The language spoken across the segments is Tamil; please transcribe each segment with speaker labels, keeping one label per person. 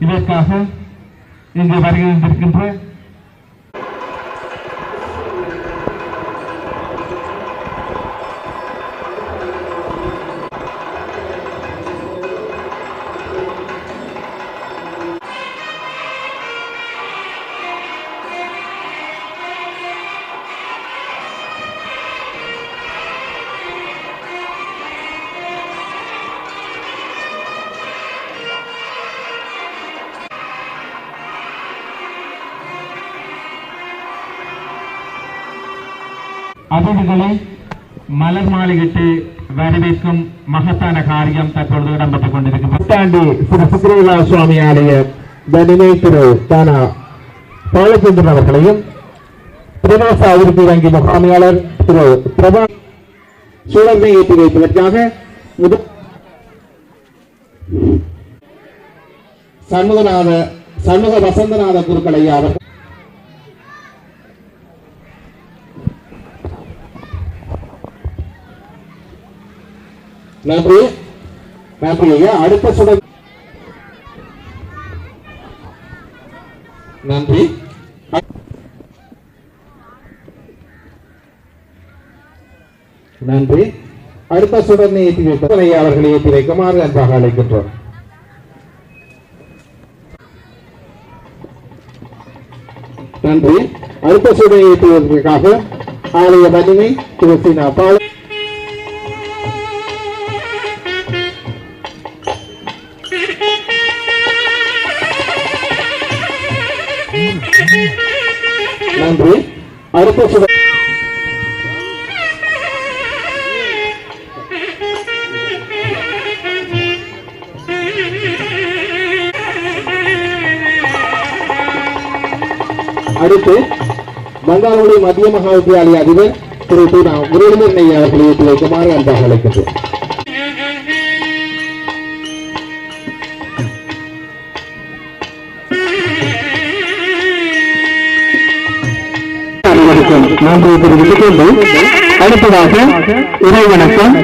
Speaker 1: இதற்காக இங்கு வருகின்ற அதிதிகளை மலர் மாலையிட்டு வரவேற்கும் மகத்தான காரியம் தற்பொழுது இடம்பெற்றுக் கொண்டிருக்கும் புத்தாண்டி திரு சுக்கிரவிலா சுவாமி ஆலய தனிமை திரு தானா பாலச்சந்திரன் அவர்களையும் பிரதேச அபிவிருத்தி வங்கி முகாமையாளர் திரு பிரபா சூழலை ஏற்றி வைப்பதற்காக சண்முக வசந்தநாத குருக்களை அவர்கள் நன்றி நன்றி ஐயா. அடுத்த சுடர் நன்றி நன்றி. அடுத்த சுடர்னை ஏற்றி வைப்ப ஐயா அவர்களை ஏற்றி வைக்குமாறு அன்பாக அழைக்கின்றோம். நன்றி. அடுத்த சுடரை ஏற்றுவதற்காக ஆலய வலிமை திரு சீனா பால் நன்றி. அடுத்த சுடர் அடுத்து பங்காளி மத்திய மகா வித்தியாலய அதிபர் திரு தூணா முரளிதரன் ஐயா அவர்களை ஏற்றி வைக்குமாறு அன்பாக அழைக்கின்றோம். நன்றி தெரிவித்துக் கொண்டு அடுத்ததாக இறை வணக்கம்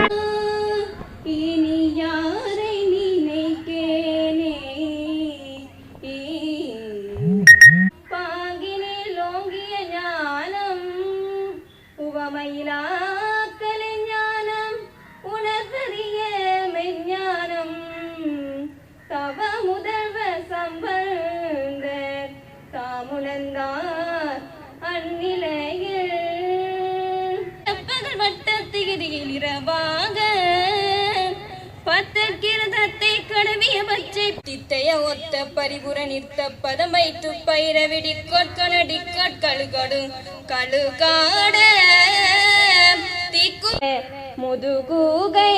Speaker 2: ஒத்த பரிபுர நிறுத்த பதம் வைத்து பயிரவிடி கொட்கனடி கழுகடு கழுகாட தீக்கு முதுகூகை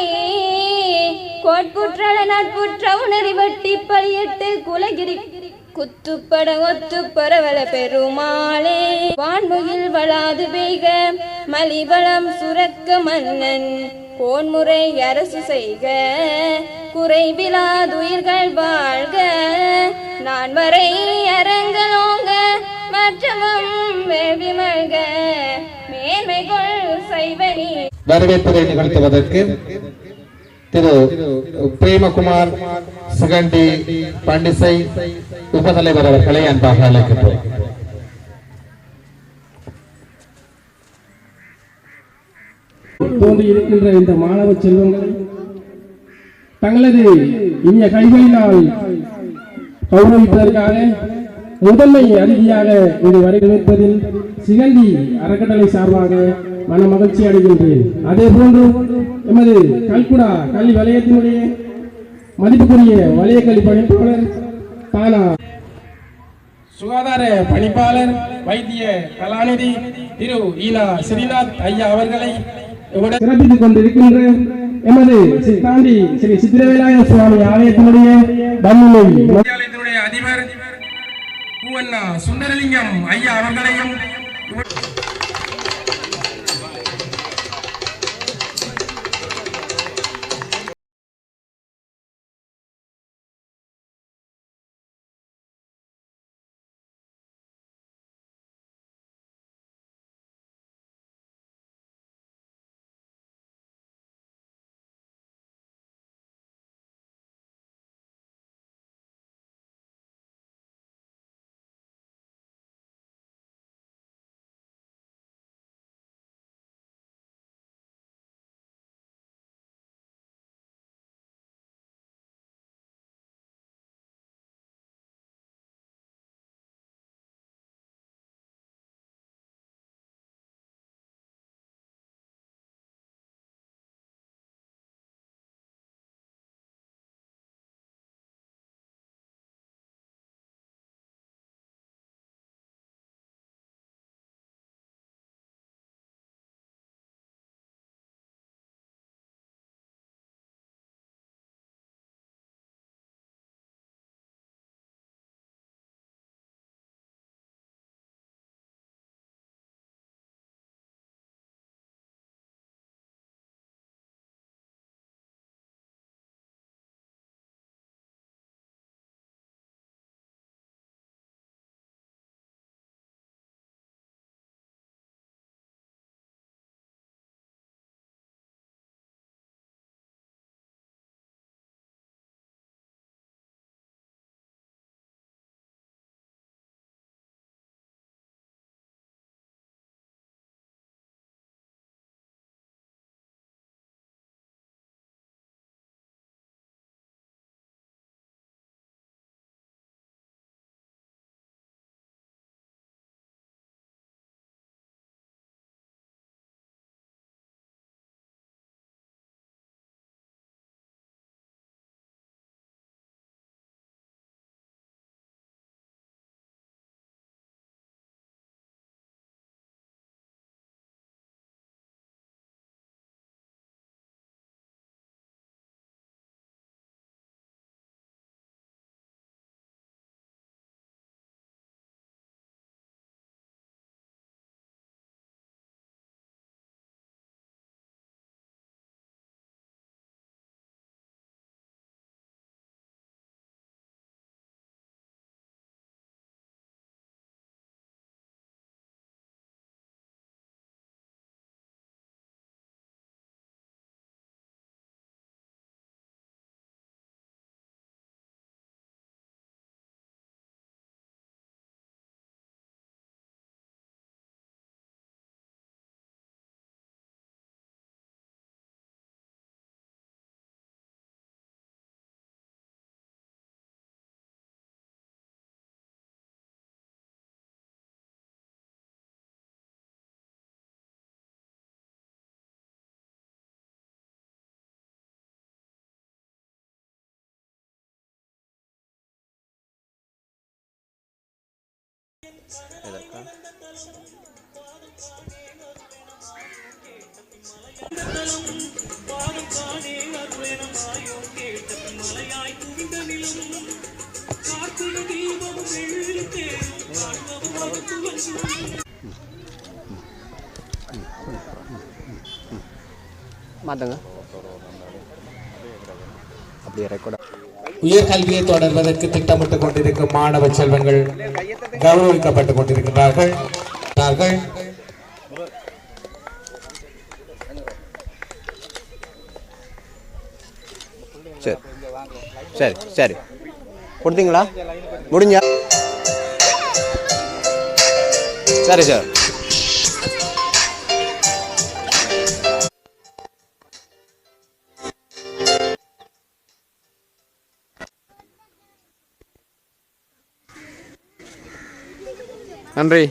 Speaker 2: கோட்புற்ற நட்புற்ற உணரி வட்டி பழியிட்டு குலகிரி குத்துப்பட ஒத்து பரவல பெருமாளே வான்முகில் வளாது பெய்க மலிவளம் சுரக்க மன்னன் கோன்முறை அரசு செய்க குறைவிலாதுயிர்கள் வாழ்க நான் வரை அரங்கலோங்க மற்றமும் வேள்வி மல்க மேன்மைகள் செய்வனி.
Speaker 1: வரவேற்பதை நிகழ்த்துவதற்கு திரு பிரேமகுமார் சுகண்டி பண்டிசை உபதலைவர் அவர்களை அன்பாக அழைக்கின்றோம்.
Speaker 3: தோன்றி இருக்கின்ற இந்த மாணவ செல்வங்களை தங்களது இனிய கைகளினால் கௌரவிப்பதற்காக முதன்மை அதிதியாக இது வரவேற்பதில் சிகண்டி அறக்கட்டளை சார்பாக மன மகிழ்ச்சி அடைகின்றேன். அதே போன்று எமது கல்குடா கல்வி வலயத்தினுடைய மதிப்புக்குரிய வலய கல்வி பணிப்பாளர் தானா சுகாதார பணிப்பாளர் வைத்திய கலாநிதி திரு ஈனா ஸ்ரீநாத் ஐயா அவர்களை சிறப்பித்துக் கொண்டிருக்கின்ற எமது சித்தாண்டி ஸ்ரீ சித்திரவேலாய சுவாமி ஆலயத்தினுடைய அதிபர் சுந்தரலிங்கம் ஐயா அவர்களையும்
Speaker 4: மாற்றுங்க அப்படியே ரெக்கார்ட்.
Speaker 1: உயர்கல்வியை தொடர்வதற்கு திட்டமிட்டுக் கொண்டிருக்கும் மாணவ செல்வங்கள் கௌரவிக்கப்பட்டுக் கொண்டிருக்கிறார்கள்.
Speaker 4: சரி சரி சரி கொடுத்தீங்களா? முடிஞ்சா? சரி சார். நன்றி.